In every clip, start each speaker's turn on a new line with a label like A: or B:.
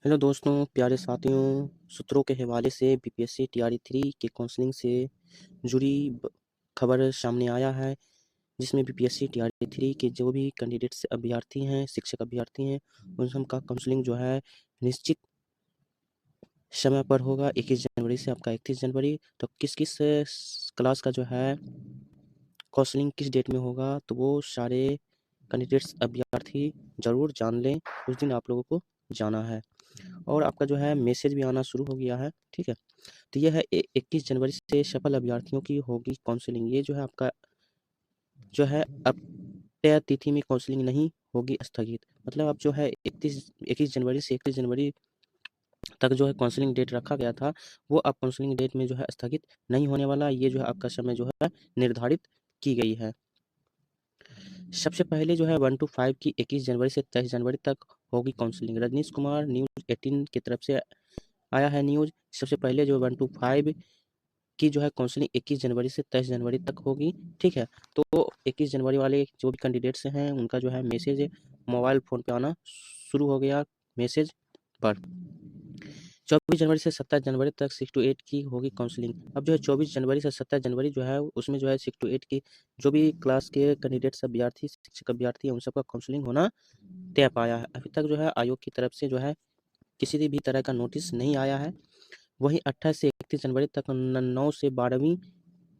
A: Hello दोस्तों, प्यारे साथियों, सूत्रों के हवाले से बीपीएससी टीआरई 3 के काउंसलिंग से जुड़ी खबर सामने आया है, जिसमें बीपीएससी टीआरई 3 के जो भी कैंडिडेट्स अभ्यर्थी हैं, शिक्षक अभ्यर्थी हैं, उन सबका काउंसलिंग जो है निश्चित समय पर होगा। 21 जनवरी से आपका 31 जनवरी। तो किस-किस क्लास का जो है काउंसलिंग किस डेट में होगा, तो वो सारे कैंडिडेट्स अभ्यर्थी ज़रूर जान लें। उस दिन आप लोगों को जाना है और आपका जो है मैसेज भी आना शुरू हो गया है, ठीक है? तो ये है 21 जनवरी से सफल अभ्यर्थियों की होगी काउंसलिंग। ये जो है आपका जो है अब तय तिथि में काउंसलिंग नहीं होगी स्थगित। मतलब अब जो है 21 जनवरी से 31 जनवरी तक जो है काउंसलिंग डेट रखा गया था, वो अब काउंसलिंग डेट में जो है स्थगित नहीं होने वाला। ये जो है आपका समय जो है निर्धारित की गई है। सबसे पहले जो है 1 टू 5 की 21 जनवरी से 23 जनवरी तक होगी काउंसलिंग। रजनीश कुमार न्यूज़ 18 की तरफ से आया है न्यूज़। सबसे पहले जो 1 टू 5 की जो है काउंसलिंग 21 जनवरी से 23 जनवरी तक होगी, ठीक है? तो 21 जनवरी वाले जो भी कैंडिडेट्स हैं, उनका जो है मैसेज मोबाइल फ़ोन पे आना शुरू हो गया मैसेज पर। 24 जनवरी से 27 जनवरी तक 6 टू 8 की होगी काउंसलिंग। अब जो है 24 जनवरी से 27 जनवरी जो है, उसमें जो है 6 टू 8 की जो भी क्लास के कैंडिडेट्स अभ्यर्थी, शिक्षक अभ्यर्थी हैं, उन सबका काउंसलिंग होना तय पाया है। अभी तक जो है आयोग की तरफ से जो है किसी भी तरह का नोटिस नहीं आया है। वहीं 28 से 31 जनवरी तक 9 से 12वीं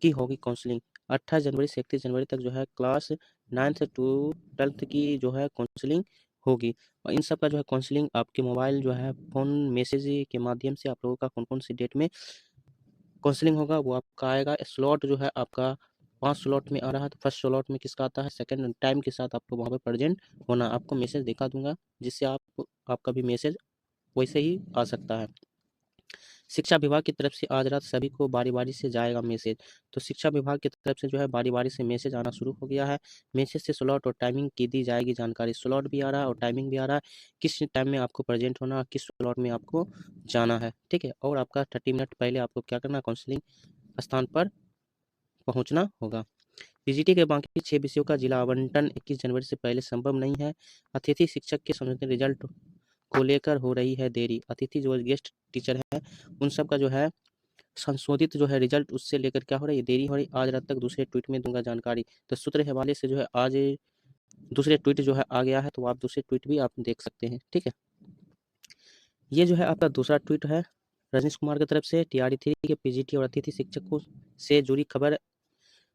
A: की होगी काउंसलिंग। 28 जनवरी से 31 जनवरी तक जो है क्लास 9th टू 12th की जो है काउंसलिंग होगी और इन सब का जो है काउंसलिंग आपके मोबाइल जो है फ़ोन मैसेज के माध्यम से आप लोगों का कौन-कौन सी डेट में काउंसलिंग होगा वो आपका आएगा। स्लॉट जो है आपका 5 स्लॉट में आ रहा है, तो फर्स्ट स्लॉट में किसका आता है, सेकंड टाइम के साथ आपको वहाँ पे प्रेज़ेंट होना। आपको मैसेज दिखा दूँगा, जिससे आपका भी मैसेज वैसे ही आ सकता है। शिक्षा विभाग की तरफ से आज रात सभी को बारी-बारी से जाएगा मैसेज। तो शिक्षा विभाग की तरफ से जो है बारी-बारी से मैसेज आना शुरू हो गया है। मैसेज से स्लॉट और टाइमिंग की दी जाएगी जानकारी। स्लॉट भी आ रहा है और टाइमिंग भी आ रहा है, किस टाइम में आपको प्रेज़ेंट होना, किस स्लॉट में आपको जाना है, ठीक है? और आपका 30 मिनट पहले आपको क्या करना है, काउंसलिंग स्थान पर पहुँचना होगा। पीजीटी के बाकी 6 विषयों का जिला आवंटन 21 जनवरी से पहले संभव नहीं है। अतिथि शिक्षक के संशोधित रिजल्ट को लेकर हो रही है देरी। अतिथि जो गेस्ट टीचर हैं, उन सब का जो है संशोधित जो है रिजल्ट, उससे लेकर क्या हो रहा है, ये देरी हो रही है। आज रात तक दूसरे ट्वीट में दूँगा जानकारी। तो सूत्र के हवाले से जो है आज दूसरे ट्वीट जो है आ गया है, तो आप दूसरे ट्वीट भी आप देख सकते हैं, ठीक है? ये जो है आपका दूसरा ट्वीट है, रजनीश कुमार की तरफ से टीआरई 3 के पीजीटी और अतिथि शिक्षकों से जुड़ी खबर।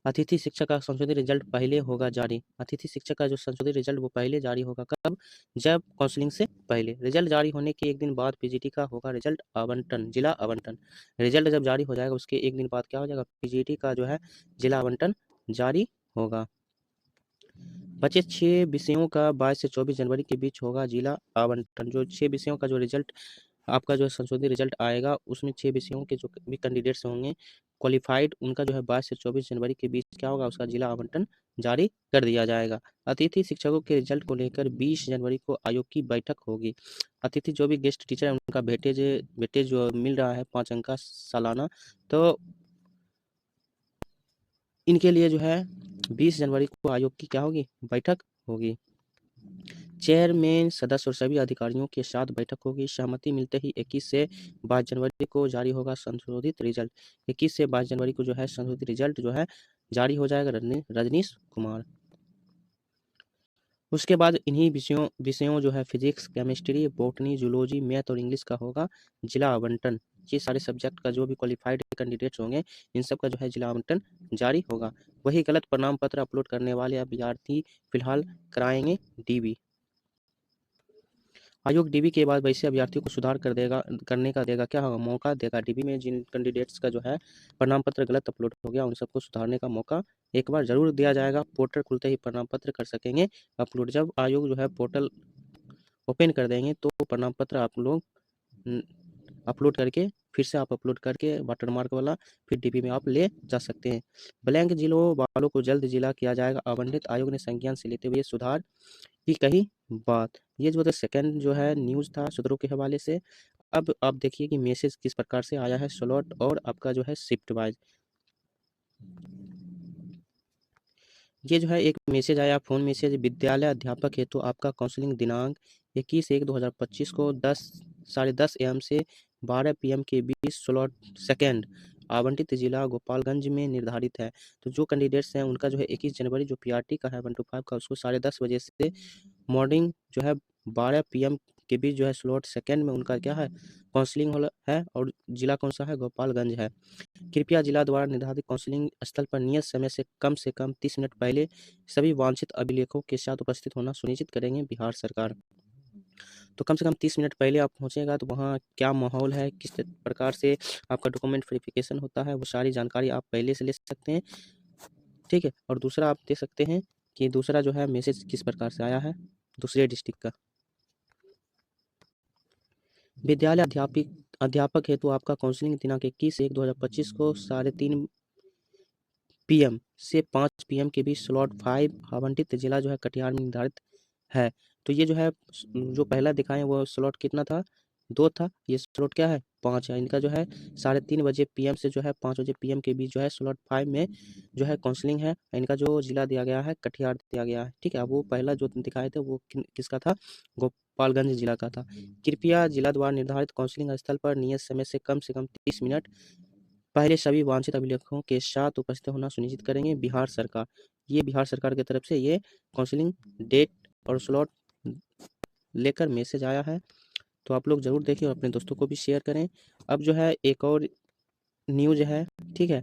A: अतिथि शिक्षक का संशोधित रिजल्ट पहले होगा जारी। अतिथि शिक्षक का जो संशोधित रिजल्ट वो पहले जारी होगा कब? जब काउंसलिंग से पहले। रिजल्ट जारी होने के 1 दिन बाद पीजीटी का होगा रिजल्ट आवंटन, जिला आवंटन। रिजल्ट जब जारी हो जाएगा उसके 1 दिन बाद क्या हो जाएगा? पीजीटी का जो है जिला आवंटन जारी होगा। बचे 6 विषयों का 22 से 24 जनवरी के बीच होगा जिला आवंटन। जो 6 विषयों का जो रिजल्ट आपका जो है संशोधित रिजल्ट आएगा, उसमें 6 विषयों के जो भी कैंडिडेट्स होंगे क्वालिफाइड, उनका जो है 22 से 24 जनवरी के बीच क्या होगा, उसका जिला आवंटन जारी कर दिया जाएगा। अतिथि शिक्षकों के रिजल्ट को लेकर 20 जनवरी को आयोग की बैठक होगी। अतिथि जो भी गेस्ट टीचर है उनका वेटेज जो मिल रहा है 5 अंक का सालाना, तो इनके लिए जो है 20 जनवरी को आयोग की क्या होगी, बैठक होगी। चेयरमैन, सदस्य और सभी अधिकारियों के साथ बैठक होगी। सहमति मिलते ही 21 से 22 जनवरी को जारी होगा संशोधित रिजल्ट। 21 से 22 जनवरी को जो है संशोधित रिजल्ट जो है जारी हो जाएगा। रजनीश कुमार। उसके बाद इन्हीं विषयों विषयों जो है physics, chemistry, botany, zoology, math और इंग्लिश का होगा जिला आवंटन। ये सारे सब्जेक्ट का जो भी क्वालिफाइड कैंडिडेट्स होंगे, इन सब का जो है जिला आवंटन जारी होगा। वही गलत प्रमाण पत्र अपलोड करने वाले अभ्यर्थी फिलहाल कराएंगे डीबी। आयोग डीबी के बाद वैसे अभ्यर्थियों को सुधार करने का देगा क्या होगा, मौका देगा। डीबी में जिन कैंडिडेट्स का जो है प्रमाण पत्र गलत अपलोड हो गया, उन सबको सुधारने का मौका एक बार ज़रूर दिया जाएगा। पोर्टल खुलते ही प्रमाण पत्र कर सकेंगे अपलोड। जब आयोग जो है पोर्टल ओपन कर देंगे, तो प्रमाण पत्र आप लोग अपलोड करके फिर से आप अपलोड करके वाटरमार्क वाला फिर डीबी में आप ले जा सकते हैं। ब्लैंक जिलों वालों को जल्द जिला किया जाएगा आवंटित। आयोग ने संज्ञान से लेते हुए सुधार की कही बात। ये जो सेकंड जो है न्यूज़ था सूत्रों के हवाले से। अब आप देखिए कि मैसेज किस प्रकार से आया है, स्लॉट और आपका जो है शिफ्ट वाइज। ये जो है एक मैसेज आया, फ़ोन मैसेज। विद्यालय अध्यापक हेतु आपका काउंसलिंग दिनांक 21/1/2025 को 10 10:30 AM से 12 PM के बीच स्लॉट सेकंड आवंटित जिला गोपालगंज में निर्धारित है। तो जो कैंडिडेट्स हैं उनका जो है 21 जनवरी जो पीआरटी का है 125 का, उसको 10:30 बजे से मॉर्निंग जो है 12 PM के बीच जो है स्लॉट सेकंड में उनका क्या है काउंसलिंग है, और जिला कौन सा है, गोपालगंज है। कृपया जिला द्वारा निर्धारित काउंसलिंग स्थल पर नियत समय से कम 30 मिनट पहले सभी वांछित अभिलेखों के साथ उपस्थित होना सुनिश्चित करेंगे बिहार सरकार। तो कम से कम 30 मिनट पहले आप पहुंचेगा तो वहाँ क्या माहौल है, किस प्रकार से आपका डॉक्यूमेंट वेरिफिकेशन होता है, वो सारी जानकारी आप पहले से ले सकते हैं, ठीक है। और दूसरा आप देख सकते हैं कि दूसरा जो है मैसेज किस प्रकार से आया है दूसरे डिस्ट्रिक्ट का। विद्यालय अध्यापक हेतु आपका काउंसलिंग दिनांक 21/1/2025 को 3:30 PM से 5 PM के बीच स्लॉट 5 आवंटित जिला जो है कटिहार में निर्धारित है। तो ये जो है जो पहला दिखाएं वो स्लॉट कितना था, 2 था, ये स्लॉट क्या है 5 है। इनका जो है 3:30 बजे PM से जो है 5 बजे PM के बीच जो है स्लॉट 5 में जो है काउंसलिंग है। इनका जो जिला दिया गया है कटिहार दिया गया है, ठीक है। वो पहला जो दिखाए थे वो किसका था, गोपालगंज जिला का था। कृपया जिला द्वारा निर्धारित काउंसलिंग स्थल पर नियत समय से कम 30 मिनट पहले सभी वांछित अभिलेखों के साथ उपस्थित होना सुनिश्चित करेंगे बिहार सरकार। ये बिहार सरकार की तरफ से ये काउंसलिंग डेट और स्लॉट लेकर मैसेज आया है। तो आप लोग ज़रूर देखें और अपने दोस्तों को भी शेयर करें। अब जो है एक और न्यूज़ है, ठीक है,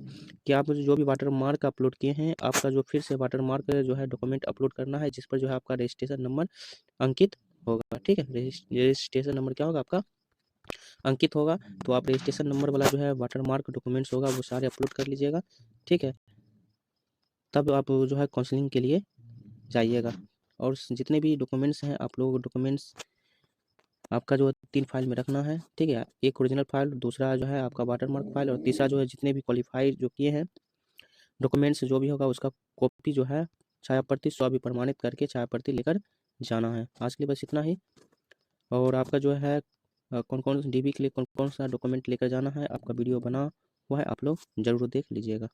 A: कि आप जो भी वाटर मार्क अपलोड किए हैं, आपका जो फिर से वाटर मार्क जो है डॉक्यूमेंट अपलोड करना है, जिस पर जो है आपका रजिस्ट्रेशन नंबर अंकित होगा, ठीक है। रजिस्ट्रेशन नंबर क्या होगा आपका, अंकित होगा। तो आप रजिस्ट्रेशन नंबर वाला जो है वाटर मार्क डॉक्यूमेंट्स होगा वो सारे अपलोड कर लीजिएगा, ठीक है। तब आप जो है काउंसलिंग के लिए जाइएगा। और जितने भी डॉक्यूमेंट्स हैं आप लोग डॉक्यूमेंट्स आपका जो 3 फाइल में रखना है, ठीक है। एक ओरिजिनल फाइल, दूसरा जो है आपका वाटर मार्क फाइल, और तीसरा जो है जितने भी क्वालिफाइड जो किए हैं डॉक्यूमेंट्स जो भी होगा उसका कॉपी जो है छाया प्रति स्व प्रमाणित करके छाया प्रति लेकर जाना है। आज के लिए बस इतना ही। और आपका जो है कौन कौन डीबी के लिए कौन कौन सा डॉक्यूमेंट लेकर जाना है आपका वीडियो बना हुआ है, आप लोग ज़रूर देख लीजिएगा।